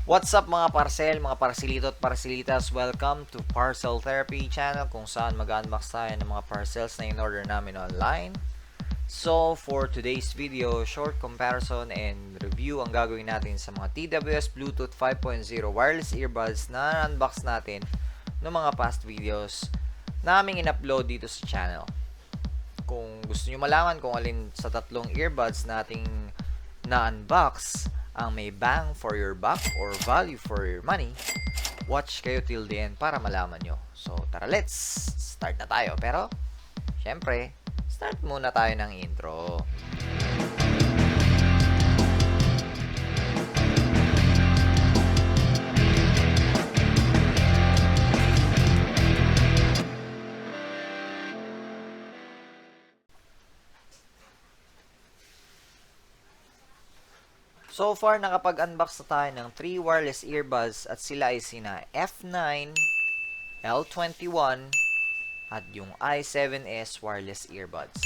What's up mga parcel, mga parcelito at parcelitas? Welcome to Parcel Therapy channel kung saan mag-unbox tayo ng mga parcels na in-order namin online. So, for today's video, short comparison and review ang gagawin natin sa mga TWS Bluetooth 5.0 wireless earbuds na unbox natin ng mga past videos naming in-upload dito sa channel. Kung gusto nyo malaman kung alin sa tatlong earbuds nating na-unbox ang may bang for your buck or value for your money, watch kayo till the end para malaman nyo. So, tara, let's start na tayo. Pero, syempre, start muna tayo ng intro. So far, nakapag-unbox na tayo ng 3 wireless earbuds at sila ay sina F9, L21, at yung i7s wireless earbuds.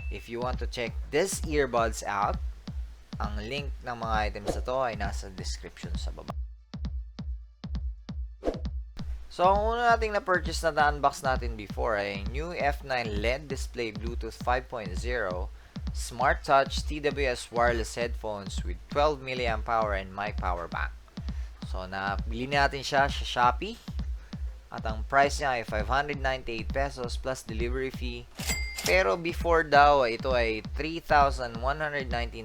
If you want to check these earbuds out, ang link ng mga items na to ay nasa description sa baba. So, ang una nating na-purchase na na-unbox natin before ay new F9 LED display Bluetooth 5.0 Smart Touch TWS wireless headphones with 12 mAh and mic power bank. So, nabili natin siya sa Shopee. At ang price niya ay 598 pesos plus delivery fee. Pero before daw, ito ay 3,119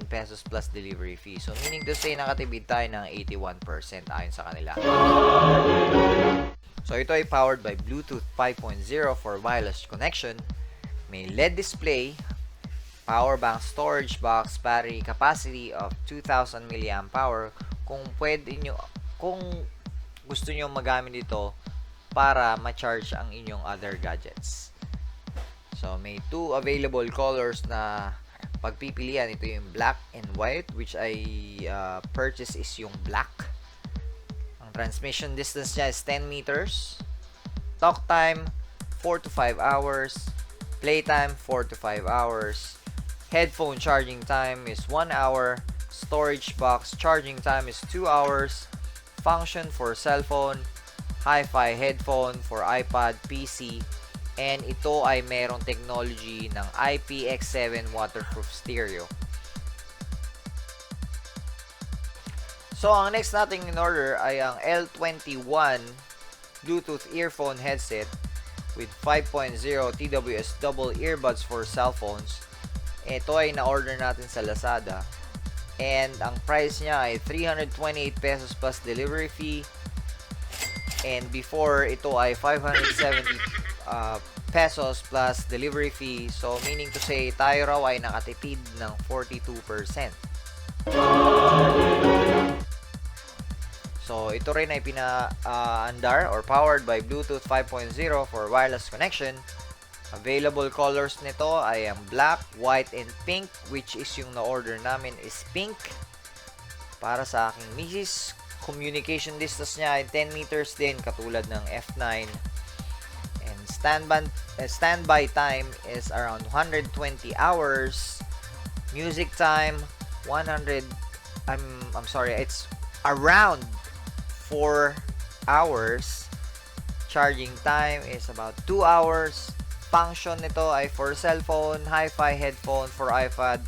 pesos plus delivery fee. So, meaning to say, nakatipid tayo ng 81% ayon sa kanila. So, ito ay powered by Bluetooth 5.0 for wireless connection. May LED display, power bank, storage box, battery capacity of 2,000 mAh kung gusto niyo magamit ito para ma-charge ang inyong other gadgets. So, may 2 available colors na pagpipilian. Ito yung black and white, which I purchase is yung black. Ang transmission distance niya is 10 meters. Talk time, 4 to 5 hours. Playtime, 4 to 5 hours. Headphone charging time is 1 hour. Storage box charging time is 2 hours. Function for cellphone, hi-fi headphone for iPad, PC, and ito ay merong technology ng IPX7 waterproof stereo. So, ang next nating in order ay ang L21 Bluetooth earphone headset with 5.0 TWS double earbuds for cellphones. Ito ay na-order natin sa Lazada. And ang price niya ay 328 pesos plus delivery fee. And before, ito ay 570 pesos plus delivery fee. So, meaning to say, tayo raw ay nakatipid ng 42%. So, ito rin ay pina-andar or powered by Bluetooth 5.0 for wireless connection. Available colors nito ay ang black, white, and pink, which is yung na-order namin is pink. Para sa aking misis, communication distance niya ay 10 meters din, katulad ng F9. And standby time is around 120 hours. Music time, it's around 4 hours. Charging time is about 2 hours. Function nito ay for cellphone, hi-fi headphone for iPad,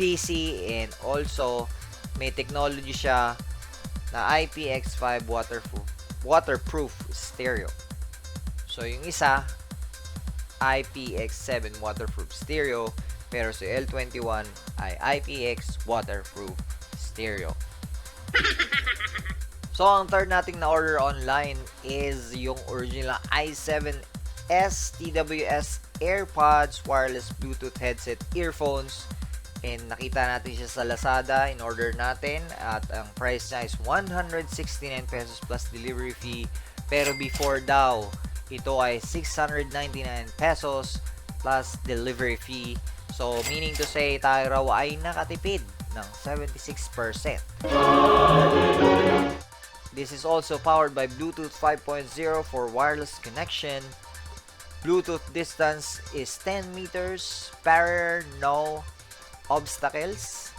PC, and also may technology siya na IPX5 waterproof stereo. So, yung isa, IPX7 waterproof stereo, pero si L21 ay IPX waterproof stereo. So, ang third nating na-order online is yung original i7s TWS AirPods wireless Bluetooth headset earphones. And nakita natin siya sa Lazada, in order natin, at ang price niya is 169 pesos plus delivery fee. Pero before daw, ito ay 699 pesos plus delivery fee. So, meaning to say, tayo raw ay nakatipid ng 76%. This is also powered by Bluetooth 5.0 for wireless connection. Bluetooth distance is 10 meters. Barrier, no obstacles.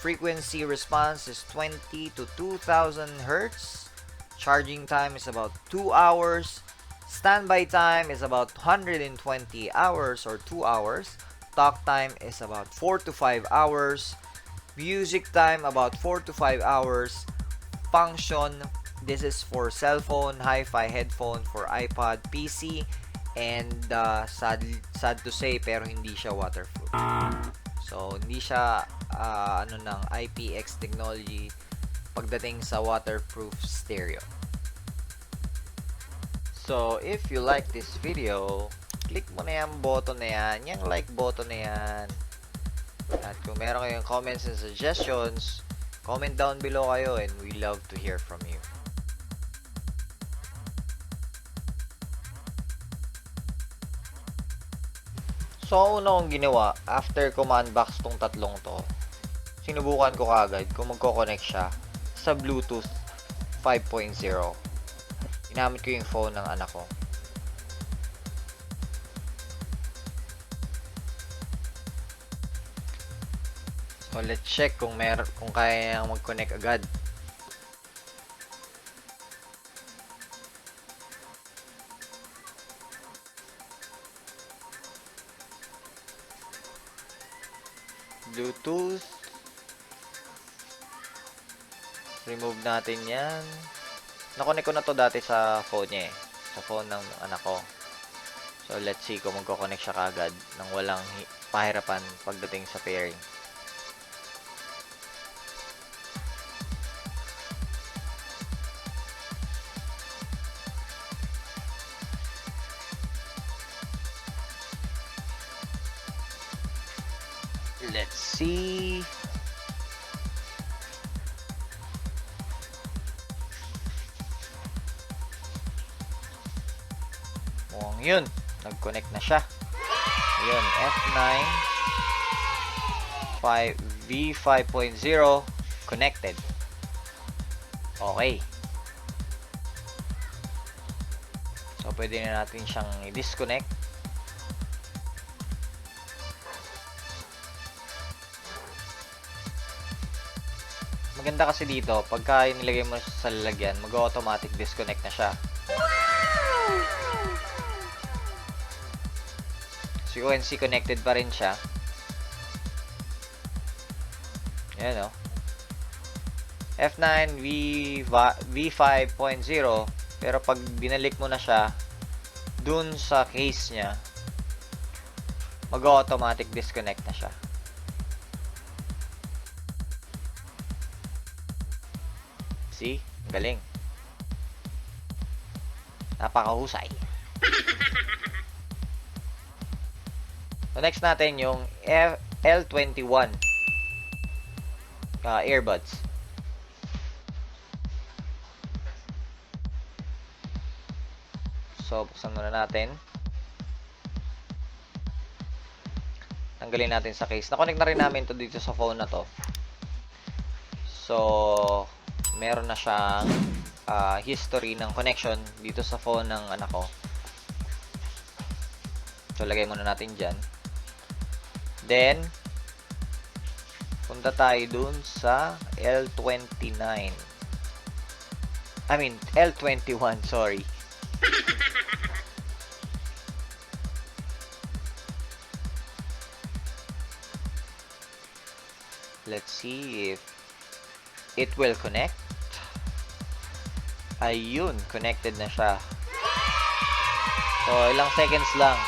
frequency response is 20 to 2000 Hertz. Charging time is about 2 hours. Standby time is about 120 hours or 2 hours. Talk time is about 4 to 5 hours. Music time about 4 to 5 hours. Function, this is for cell phone, hi-fi headphone, for iPod, PC, and sad to say pero hindi siya waterproof. So hindi siya ng IPX technology pagdating sa waterproof stereo. So if you like this video, click mo na yung button na yan, yung like button na yan. At kung meron kayong comments and suggestions, comment down below kayo and we love to hear from you. So, una kong ginawa, after ko ma-unbox tong tatlong to, sinubukan ko kagad kung magko-connect siya sa Bluetooth 5.0. Ginamit ko yung phone ng anak ko. So, let's check kung kaya niyang mag-connect agad. Bluetooth. Remove natin yan. Nakonect ko na to dati sa phone niya eh. Sa phone ng anak ko. So, let's see kung magko-connect siya kagad nang walang pahirapan pagdating sa pairing. Let's see. Mukhang yun. Nag-connect na siya. Yun. F9 V5.0 connected. Okay. So, pwede na natin siyang i-disconnect. Maganda kasi dito, pagka nilagay mo sa lalagyan, mag-automatic disconnect na siya. Si UNC connected pa rin siya. Ayan o. F9 V5.0, pero pag binalik mo na siya dun sa case niya, mag-automatic disconnect na siya. See? Galing. Napakahusay. So, next natin yung L21 earbuds. So, buksan muna natin. Tanggalin natin sa case. Nakonect na rin namin to dito sa phone na to. So, meron na siyang history ng connection dito sa phone ng anak ko. So, lagay muna natin dyan. Then, punta tayo dun sa L29. I mean, L21, sorry. Let's see if it will connect. Ayun, connected na siya. So, ilang seconds lang.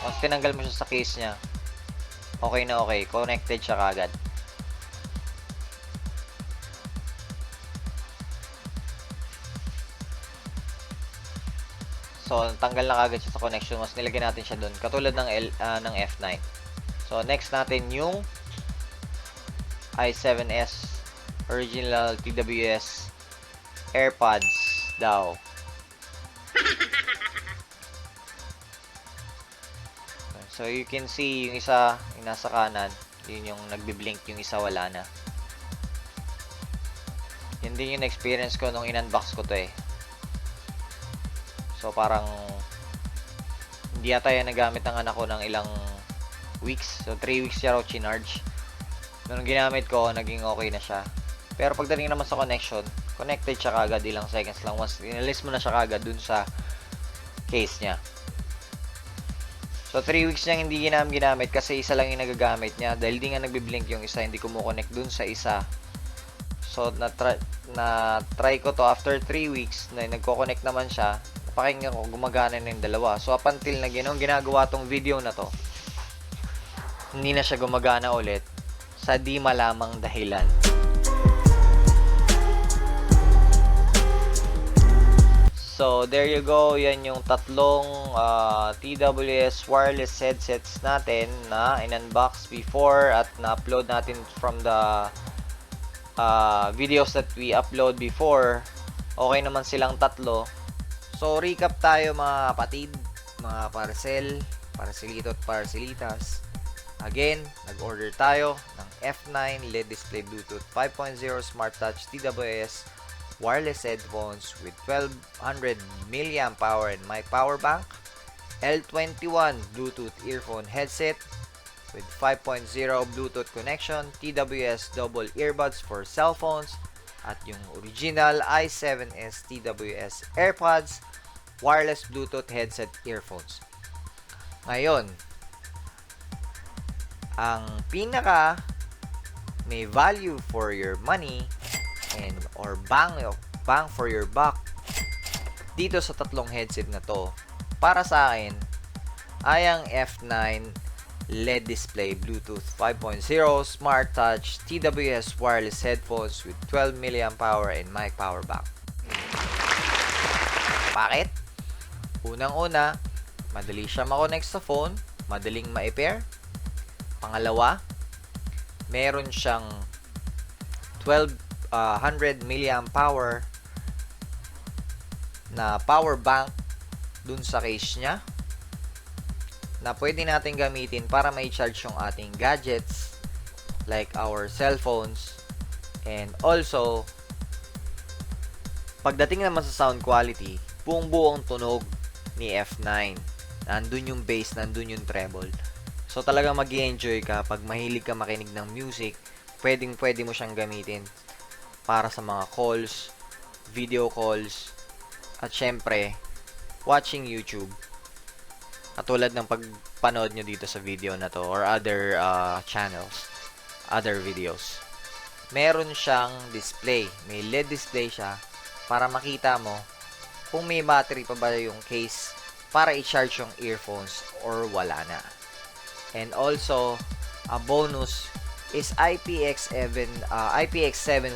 Once tinanggal mo siya sa case niya, okay na okay. Connected siya kagad. So, tanggal na kagad siya sa connection. Mas nilagay natin siya dun. Katulad ng, ng F9. So, next natin yung i7s original TWS AirPods daw. So, you can see yung isa, yung nasa kanan, yun yung nagbi-blink, yung isa wala na. Yun din yung experience ko nung in-unbox ko to eh. So, parang hindi yata yan nagamit ng anak ko ng ilang weeks. So, 3 weeks siya raw chinarge. Nung ginamit ko, naging okay na siya. Pero pagdating naman sa connection, connected siya kagad, ilang seconds lang. Once inalis mo na siya kagad dun sa case niya. So, 3 weeks niyang hindi ginamit kasi isa lang yung nagagamit niya. Dahil di nga nagbiblink yung isa, hindi kumukonect dun sa isa. So, na-try ko to after 3 weeks na nagko-connect naman siya. Pakinggan ko, gumagana na yung dalawa. So, up until na ginagawa tong video na to, hindi na siya gumagana ulit sa di malamang dahilan. So, there you go. Yan yung tatlong TWS wireless headsets natin na in-unbox before at na-upload natin from the videos that we upload before. Okay naman silang tatlo. So, recap tayo mga kapatid, mga parcelito at parcelitas. Again, nag-order tayo ng F9 LED display Bluetooth 5.0 Smart Touch TWS wireless headphones with 1200 mAh and mic power bank, L21 Bluetooth earphone headset with 5.0 Bluetooth connection, TWS double earbuds for cell phones, at yung original i7s TWS AirPods wireless Bluetooth headset earphones. Ngayon, ang pinaka may value for your money and or bang for your buck dito sa tatlong headset na to, para sa akin ay ang F9 LED display Bluetooth 5.0 Smart Touch TWS wireless headphones with 12 mAh and mic power bank. Bakit? Unang-una, madali siya ma-connect sa phone, madaling ma-pair. Pangalawa, meron siyang 1200 mAh na power bank dun sa case niya na pwede natin gamitin para may charge yung ating gadgets like our cell phones. And also, pagdating naman sa sound quality, buong-buong tunog ni F9. Nandun yung bass, nandun yung treble. So, talagang mag-i-enjoy ka pag mahilig ka makinig ng music. Pwede mo siyang gamitin para sa mga calls, video calls, at syempre, watching YouTube. Katulad ng pagpanood nyo dito sa video na to or other channels, other videos. Meron siyang display. May LED display siya para makita mo kung may battery pa ba yung case para i-charge yung earphones or wala na. And also, a bonus is IPX7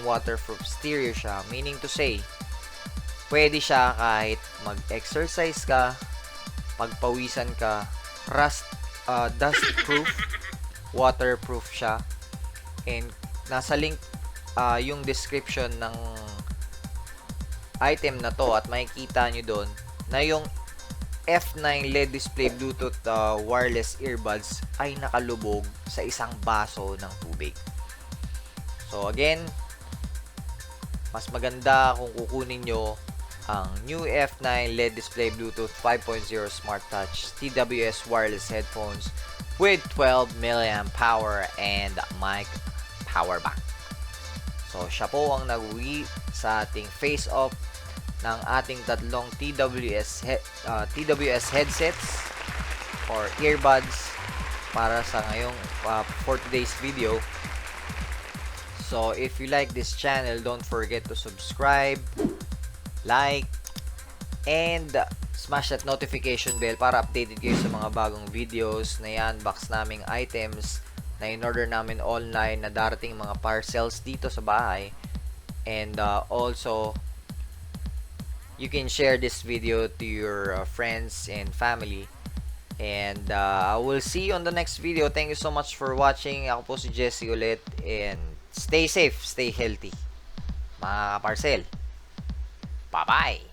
waterproof stereo siya. Meaning to say, pwede siya kahit mag-exercise ka, pagpawisan ka, dust-proof, waterproof siya. And nasa link yung description ng item na to at makikita nyo doon na yung F9 LED display Bluetooth wireless earbuds ay nakalubog sa isang baso ng tubig. So again, mas maganda kung kukunin nyo ang new F9 LED display Bluetooth 5.0 Smart Touch TWS wireless headphones with 12 mAh and mic power bank. So siya po ang nag-uwi sa ating face-off ng ating tatlong TWS headsets or earbuds para sa ngayong for today's video. So if you like this channel, don't forget to subscribe, like, and smash that notification bell para updated kayo sa mga bagong videos na i-unbox naming items na in-order namin online na darating mga parcels dito sa bahay. And also, you can share this video to your friends and family. And I will see you on the next video. Thank you so much for watching. Ako po si Jesse ulit. And stay safe, stay healthy, mga parcel. Bye-bye!